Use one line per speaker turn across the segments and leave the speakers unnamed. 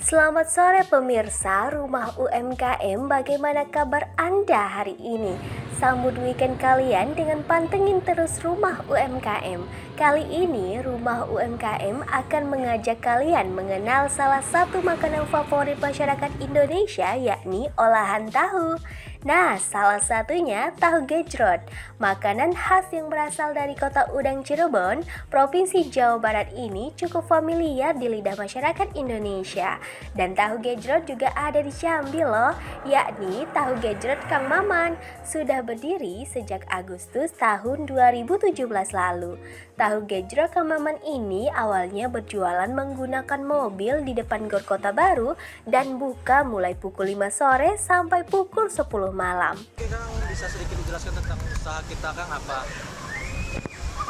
Selamat sore pemirsa Rumah UMKM, bagaimana kabar Anda hari ini? Sambut weekend kalian dengan pantengin terus Rumah UMKM. Kali ini Rumah UMKM akan mengajak kalian mengenal salah satu makanan favorit masyarakat Indonesia, yakni olahan tahu. Nah, salah satunya tahu gejrot, makanan khas yang berasal dari kota Udang Cirebon, Provinsi Jawa Barat ini cukup familiar di lidah masyarakat Indonesia. Dan tahu gejrot juga ada di Jambi loh, yakni tahu gejrot Kang Maman. Sudah berdiri sejak Agustus tahun 2017 lalu. Tahu gejrot Kang Maman ini awalnya berjualan menggunakan mobil di depan Gor Kota Baru dan buka mulai pukul 5 sore sampai pukul 10 malam.
Kang, bisa sedikit dijelaskan tentang usaha kita, Kang, apa?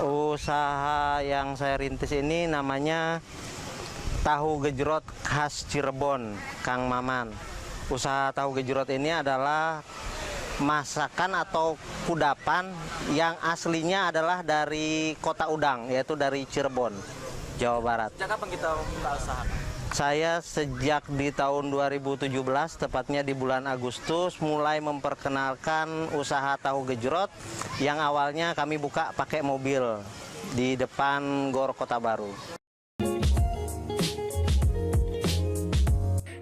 Usaha yang saya rintis ini namanya tahu gejrot khas Cirebon, Kang Maman. Usaha tahu gejrot ini adalah masakan atau kudapan yang aslinya adalah dari kota Udang, yaitu dari Cirebon, Jawa Barat.
Sejak kapan kita membuka usaha?
Saya sejak di tahun 2017, tepatnya di bulan Agustus, mulai memperkenalkan usaha tahu gejrot yang awalnya kami buka pakai mobil di depan Gor Kota Baru.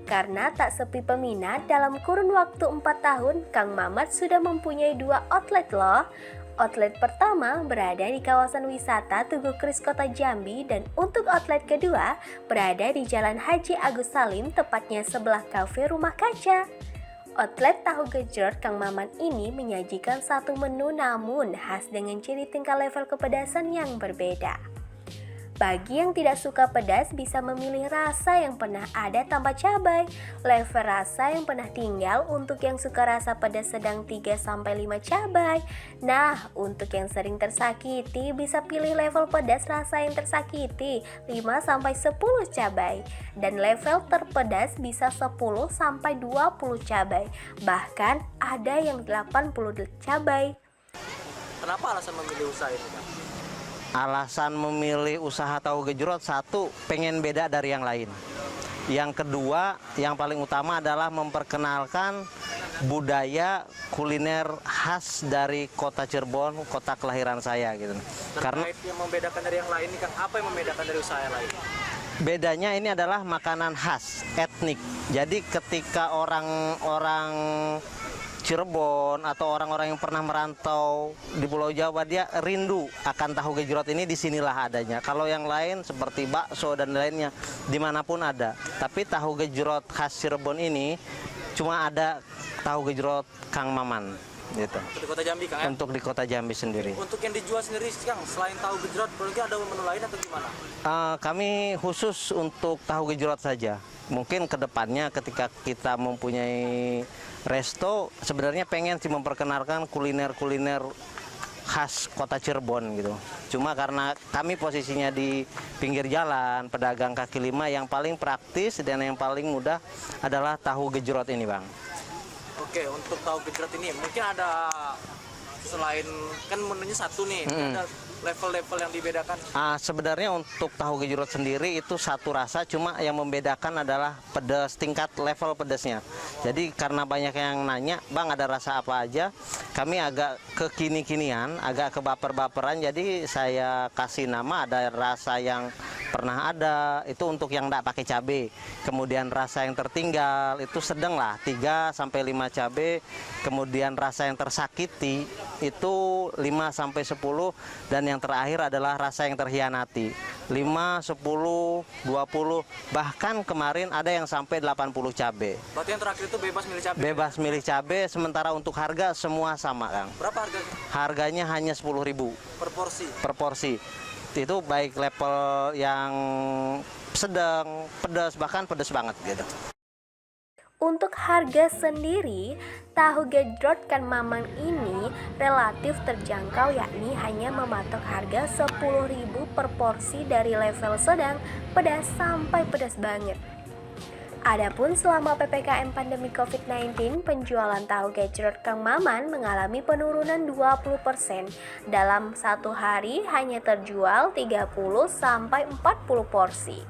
Karena tak sepi peminat, dalam kurun waktu 4 tahun, Kang Mamat sudah mempunyai 2 outlet loh. Outlet pertama berada di kawasan wisata Tugu Kris Kota Jambi, dan untuk outlet kedua berada di Jalan Haji Agus Salim, tepatnya sebelah kafe Rumah Kaca. Outlet tahu gejrot Kang Maman ini menyajikan satu menu namun khas dengan ciri tingkat level kepedasan yang berbeda. Bagi yang tidak suka pedas bisa memilih rasa yang pernah ada tanpa cabai, level rasa yang pernah tinggal untuk yang suka rasa pedas sedang 3-5 cabai. Nah, untuk yang sering tersakiti bisa pilih level pedas rasa yang tersakiti 5-10 cabai, dan level terpedas bisa 10-20 cabai. Bahkan ada yang 80 cabai.
Kenapa alasan memilih usaha ini, Kang?
Alasan memilih usaha tahu gejrot, satu, pengen beda dari yang lain. Yang kedua, yang paling utama adalah memperkenalkan budaya kuliner khas dari kota Cirebon, kota kelahiran saya gitu. Karena
yang membedakan dari yang lain, Kang, apa yang membedakan dari usaha yang lain?
bedanya ini adalah makanan khas etnik. Jadi ketika orang-orang Cirebon atau orang-orang yang pernah merantau di Pulau Jawa, dia rindu akan tahu gejrot ini, disinilah adanya. Kalau yang lain seperti bakso dan lainnya dimanapun ada, tapi tahu gejrot khas Cirebon ini cuma ada tahu gejrot Kang Maman gitu.
Untuk di Kota Jambi, Kang, ya?
Untuk di Kota Jambi sendiri.
Untuk yang dijual sendiri, Kang, selain tahu gejrot, mungkin ada menu lain atau gimana?
Kami khusus untuk tahu gejrot saja. Mungkin kedepannya ketika kita mempunyai resto, sebenarnya pengen sih memperkenalkan kuliner-kuliner khas kota Cirebon gitu. Cuma karena kami posisinya di pinggir jalan, pedagang kaki lima, yang paling praktis dan yang paling mudah adalah tahu gejrot ini, Bang.
Oke, untuk tahu gejrot ini mungkin ada, selain kan menunya satu nih, ada level-level yang dibedakan.
Sebenarnya untuk tahu gejrot sendiri itu satu rasa, cuma yang membedakan adalah pedas, tingkat level pedasnya. Jadi karena banyak yang nanya, Bang ada rasa apa aja, kami agak kekini-kinian, agak kebaper-baperan, jadi saya kasih nama ada rasa yang pernah ada, itu untuk yang tidak pakai cabai. Kemudian rasa yang tertinggal, itu sedang lah, 3-5 cabai. Kemudian rasa yang tersakiti, itu 5-10, dan yang terakhir adalah rasa yang terhianati, 5, 10, 20, bahkan kemarin ada yang sampai 80 cabai.
Berarti yang terakhir itu bebas milih cabai?
Bebas milih cabai, sementara untuk harga semua sama, Kang.
Berapa harganya?
Harganya hanya 10.000
Per porsi?
per porsi. Itu baik level yang sedang, pedas, bahkan pedas banget gitu.
Untuk harga sendiri, tahu gejrot Kang Maman ini relatif terjangkau, yakni hanya mematok harga 10.000 per porsi dari level sedang, pedas sampai pedas banget. Adapun selama PPKM pandemi COVID-19, penjualan tahu gejrot Kang Maman mengalami penurunan 20%. Dalam satu hari hanya terjual 30-40 porsi.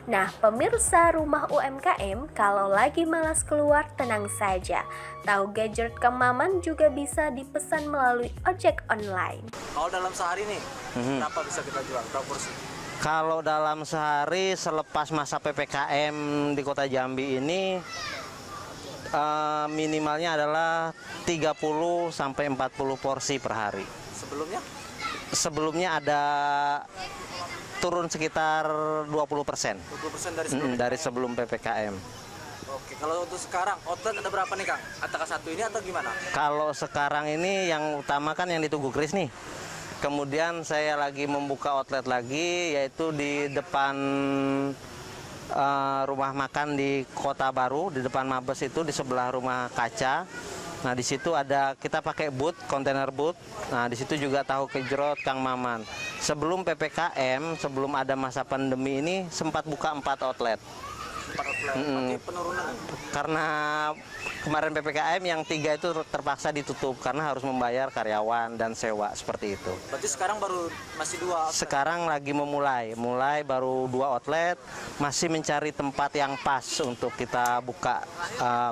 Nah, pemirsa Rumah UMKM, kalau lagi malas keluar, tenang saja. Tahu gejrot Kang Maman juga bisa dipesan melalui ojek online.
Kalau dalam sehari nih, berapa bisa kita jual? Berapa porsi?
Kalau dalam sehari selepas masa PPKM di Kota Jambi ini minimalnya adalah 30 sampai 40 porsi per hari.
Sebelumnya?
Sebelumnya ada turun sekitar 20%.
20% dari sebelumnya?
Dari sebelum PPKM.
Oke, kalau untuk sekarang outlet ada berapa nih Kang? Apakah satu ini atau gimana?
Kalau sekarang ini yang utama kan yang di Tugu Kris nih. Kemudian saya lagi membuka outlet lagi, yaitu di depan rumah makan di Kota Baru, di depan Mabes itu, di sebelah rumah kaca. Nah, di situ ada kita pakai booth, kontainer booth. Nah, di situ juga tahu gejrot Kang Maman. Sebelum PPKM, sebelum ada masa pandemi ini sempat buka 4 outlet.
4 outlet. Berarti penurunan.
Karena kemarin PPKM yang 3 itu terpaksa ditutup karena harus membayar karyawan dan sewa seperti itu.
Berarti sekarang baru masih 2 outlet.
Sekarang lagi mulai baru 2 outlet, masih mencari tempat yang pas untuk kita buka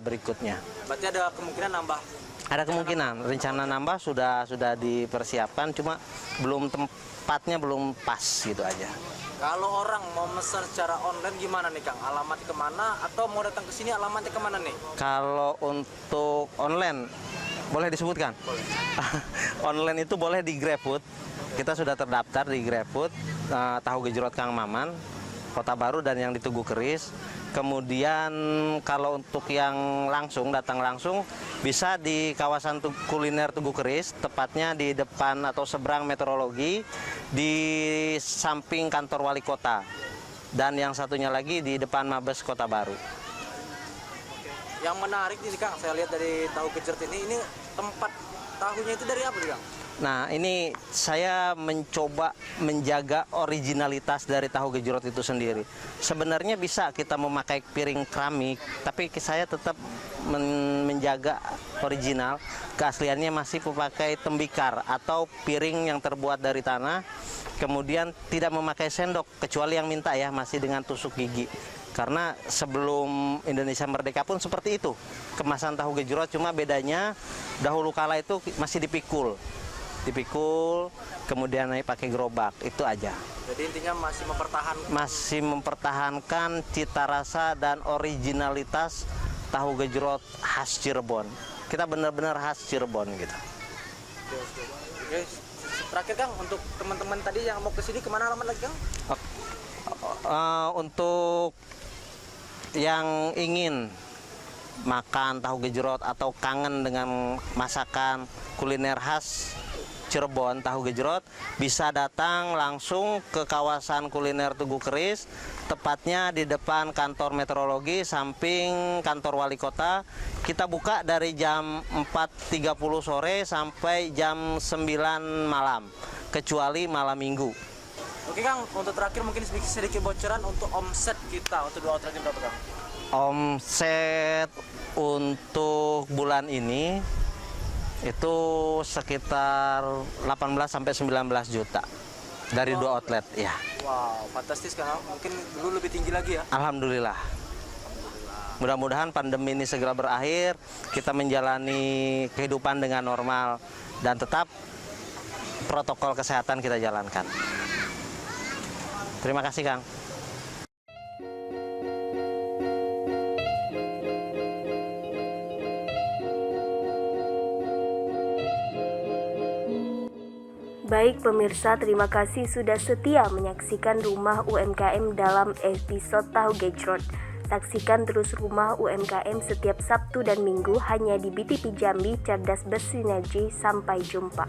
berikutnya.
Berarti ada kemungkinan nambah?
Ada kemungkinan, rencana nambah sudah dipersiapkan, cuma tempatnya belum pas gitu aja.
Kalau orang mau pesan secara online gimana nih Kang? Alamatnya kemana? Atau mau datang ke sini alamatnya kemana nih?
Kalau untuk online, boleh disebutkan?
Boleh.
Online itu boleh di GrabFood. Kita sudah terdaftar di GrabFood, tahu gejrot Kang Maman, Kota Baru dan yang di Tugu Keris. Kemudian kalau untuk yang datang langsung bisa di kawasan kuliner Tugu Keris, tepatnya di depan atau seberang meteorologi, di samping kantor wali kota. Dan yang satunya lagi di depan Mabes Kota Baru.
Yang menarik nih Kang, saya lihat dari tahu gejrot ini tempat tahunya itu dari apa nih Kang?
Nah, ini saya mencoba menjaga originalitas dari tahu gejrot itu sendiri. Sebenarnya bisa kita memakai piring keramik, tapi saya tetap menjaga original. Keasliannya masih memakai tembikar atau piring yang terbuat dari tanah. Kemudian tidak memakai sendok, kecuali yang minta ya, masih dengan tusuk gigi. Karena sebelum Indonesia merdeka pun seperti itu. Kemasan tahu gejrot, cuma bedanya dahulu kala itu masih dipikul, kemudian naik pakai gerobak, itu aja.
Jadi intinya
masih mempertahankan cita rasa dan originalitas tahu gejrot khas Cirebon. Kita benar-benar khas Cirebon gitu.
Oke. Terakhir Kang, untuk teman-teman tadi yang mau ke sini kemana alamat lagi Kang?
Untuk yang ingin makan tahu gejrot atau kangen dengan masakan kuliner khas Cirebon tahu gejrot, bisa datang langsung ke kawasan kuliner Tugu Keris, tepatnya di depan kantor meteorologi samping kantor wali kota. Kita buka dari jam 4.30 sore sampai jam 9 malam, kecuali malam minggu.
Oke Kang, untuk terakhir mungkin sedikit bocoran untuk omset kita untuk 2 outlet ini berapa Kang?
Omset untuk bulan ini itu sekitar 18 sampai 19 juta dari 2 outlet ya.
Wow, fantastis Kang. Mungkin dulu lebih tinggi lagi ya.
Alhamdulillah. Mudah-mudahan pandemi ini segera berakhir, kita menjalani kehidupan dengan normal dan tetap protokol kesehatan kita jalankan. Terima kasih Kang.
Baik pemirsa, terima kasih sudah setia menyaksikan Rumah UMKM dalam episode Tahu Gejrot. Saksikan terus Rumah UMKM setiap Sabtu dan Minggu hanya di BTP Jambi, cerdas bersinergi. Sampai jumpa.